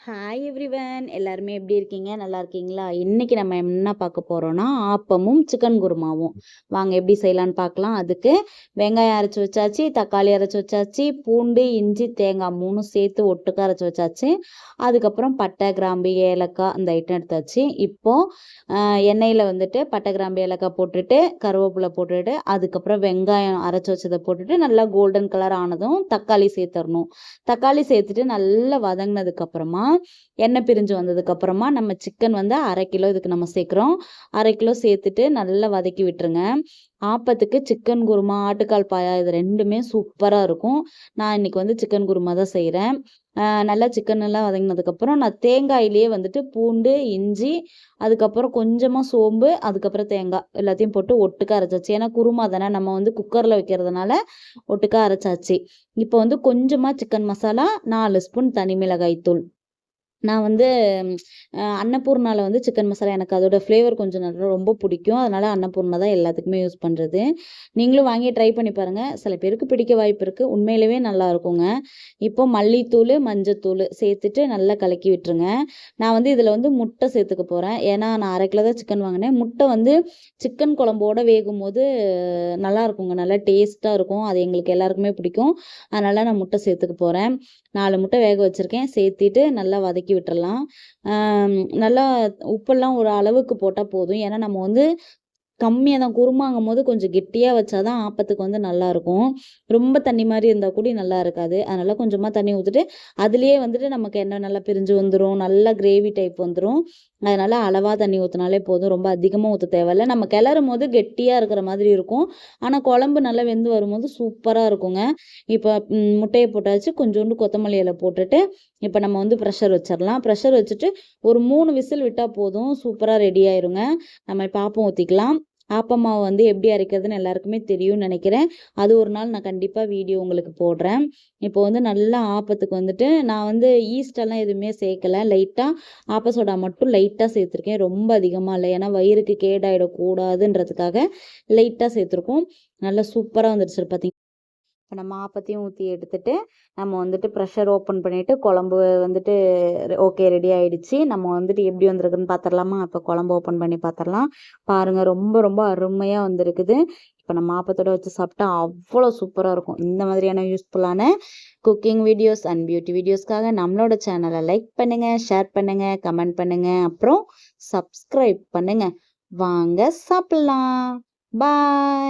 Hi everyone, எல்லாருமே எப்படி இருக்கீங்க? நல்லா இருக்கீங்களா? இன்னைக்கு நம்ம என்ன பார்க்க போறோம்னா, ஆப்பமும் சிக்கன் குருமாவும். வாங்க எப்படி செய்யலான்னு பார்க்கலாம். அதுக்கு வெங்காயம் அரைச்சி வச்சாச்சு, தக்காளி அரைச்சி வச்சாச்சு, பூண்டு, இஞ்சி, தேங்காய் 3 சேர்த்து ஒட்டுக்கா அரைச்சி வச்சாச்சு. அதுக்கப்புறம் பட்டை, கிராம்பு, ஏலக்காய் அந்த ஐட்டம் எடுத்தாச்சு. இப்போ எண்ணெயில் வந்துட்டு பட்டை, கிராம்பு, ஏலக்காய் போட்டுட்டு, கருவேப்பிலை போட்டுட்டு, அதுக்கப்புறம் வெங்காயம் அரைச்சி வச்சதை போட்டுட்டு நல்லா கோல்டன் கலர் ஆனதும் தக்காளி சேர்த்துடணும். தக்காளி சேர்த்துட்டு நல்லா வதங்கினதுக்கப்புறமா எண்ணெய் பிரிஞ்சு வந்ததுக்கப்புறமா நம்ம சிக்கன் வந்து 1/2 கிலோ இதுக்கு நம்ம சேர்க்குறோம். 1/2 கிலோ சேர்த்துட்டு நல்லா வதக்கி விட்டுருங்க. ஆப்பத்துக்கு சிக்கன் குருமா, ஆட்டுக்கால் பாயா இது 2மே சூப்பராக இருக்கும். நான் இன்னைக்கு வந்து சிக்கன் குருமா தான் செய்கிறேன். நல்லா சிக்கன் எல்லாம் வதங்கினதுக்கப்புறம் நான் தேங்காயிலேயே வந்துட்டு பூண்டு, இஞ்சி, அதுக்கப்புறம் கொஞ்சமாக சோம்பு, அதுக்கப்புறம் தேங்காய் எல்லாத்தையும் போட்டு ஒட்டுக்கா அரைச்சாச்சு. ஏன்னா குருமா தானே, நம்ம வந்து குக்கரில் வைக்கிறதுனால ஒட்டுக்கா அரைச்சாச்சு. இப்போ வந்து கொஞ்சமாக சிக்கன் மசாலா, 4 ஸ்பூன் தனி மிளகாய் தூள். நான் வந்து அன்னபூர்ணாவில் வந்து சிக்கன் மசாலா எனக்கு அதோட ஃப்ளேவர் கொஞ்சம் நல்லா ரொம்ப பிடிக்கும். அதனால் அன்னபூர்ணா தான் எல்லாத்துக்குமே யூஸ் பண்ணுறது. நீங்களும் வாங்கி ட்ரை பண்ணி பாருங்கள். சில பேருக்கு பிடிக்க வாய்ப்பு இருக்குது. உண்மையிலேயே நல்லா இருக்குங்க. இப்போ மல்லித்தூள், மஞ்சத்தூள் சேர்த்துட்டு நல்லா கலக்கி விட்டுருங்க. நான் வந்து இதில் வந்து முட்டை சேர்த்துக்க போகிறேன். ஏன்னா நான் 1/2 கிலோ தான் சிக்கன் வாங்கினேன். முட்டை வந்து சிக்கன் குழம்போட வேகும் போது நல்லா இருக்குங்க, நல்லா டேஸ்ட்டாக இருக்கும். அது எங்களுக்கு எல்லாருக்குமே பிடிக்கும். அதனால் நான் முட்டை சேர்த்துக்க போகிறேன். 4 முட்டை வேக வச்சுருக்கேன். சேர்த்திட்டு நல்லா வதக்கி விட்டுறலாம். நல்லா உப்பெல்லாம் ஒரு அளவுக்கு போட்டால் போதும். ஏன்னா நம்ம வந்து கம்மியாக தான் குருமாங்கும் போது கொஞ்சம் கெட்டியாக வச்சா தான் ஆப்பத்துக்கு வந்து நல்லாயிருக்கும். ரொம்ப தண்ணி மாதிரி இருந்தால் கூட நல்லா இருக்காது. அதனால் கொஞ்சமாக தண்ணி ஊற்றிட்டு அதுலேயே வந்துட்டு நமக்கு எண்ணெய் நல்லா பிரிஞ்சு வந்துடும், நல்லா கிரேவி டைப் வந்துடும். அதனால் அளவாக தண்ணி ஊற்றினாலே போதும், ரொம்ப அதிகமாக ஊற்ற தேவையில்ல. நம்ம கிளறும் போது கெட்டியாக இருக்கிற மாதிரி இருக்கும். ஆனால் குழம்பு நல்லா வெந்து வரும்போது சூப்பராக இருக்குங்க. இப்போ முட்டையை போட்டாச்சு, கொஞ்சோண்டு கொத்தமல்லி இலை போட்டுட்டு இப்போ நம்ம வந்து ப்ரெஷர் வச்சிடலாம். ப்ரெஷர் வச்சுட்டு ஒரு 3 விசில் விட்டால் போதும், சூப்பராக ரெடி ஆயிருங்க. நம்ம இப்போ ஆப்பம் ஊற்றிக்கலாம். ஆப்பமாவு வந்து எப்படி அரைக்கிறதுன்னு எல்லாருக்குமே தெரியும்னு நினைக்கிறேன். அது ஒரு நாள் நான் கண்டிப்பாக வீடியோ உங்களுக்கு போடுறேன். இப்போ வந்து நல்லா ஆப்பத்துக்கு வந்துட்டு நான் வந்து ஈஸ்டெல்லாம் எதுவுமே சேர்க்கலை. லைட்டாக ஆப்ப சோடா மட்டும் லைட்டாக சேர்த்துருக்கேன், ரொம்ப அதிகமாக இல்லை. ஏன்னா வயிறுக்கு கேடாயிடக்கூடாதுன்றதுக்காக லைட்டாக சேர்த்துருக்கோம். நல்லா சூப்பராக வந்துடுச்சு பார்த்தீங்க. இப்போ நம்ம ஆப்பத்தையும் ஊற்றி எடுத்துட்டு நம்ம வந்துட்டு ப்ரெஷர் ஓப்பன் பண்ணிவிட்டு குழம்பு வந்துட்டு ஓகே ரெடி ஆகிடுச்சு. நம்ம வந்துட்டு எப்படி வந்திருக்குன்னு பார்த்துடலாமா? இப்போ குழம்பு ஓப்பன் பண்ணி பார்த்துடலாம். பாருங்கள், ரொம்ப ரொம்ப அருமையாக வந்திருக்குது. இப்போ நம்ம ஆப்பத்தோடு வச்சு சாப்பிட்டா அவ்வளோ சூப்பராக இருக்கும். இந்த மாதிரியான யூஸ்ஃபுல்லான குக்கிங் வீடியோஸ் அண்ட் பியூட்டி வீடியோஸ்க்காக நம்மளோட சேனலை லைக் பண்ணுங்கள், ஷேர் பண்ணுங்கள், கமெண்ட் பண்ணுங்கள், அப்புறம் சப்ஸ்கிரைப் பண்ணுங்கள். வாங்க சாப்பிட்லாம். பாய்.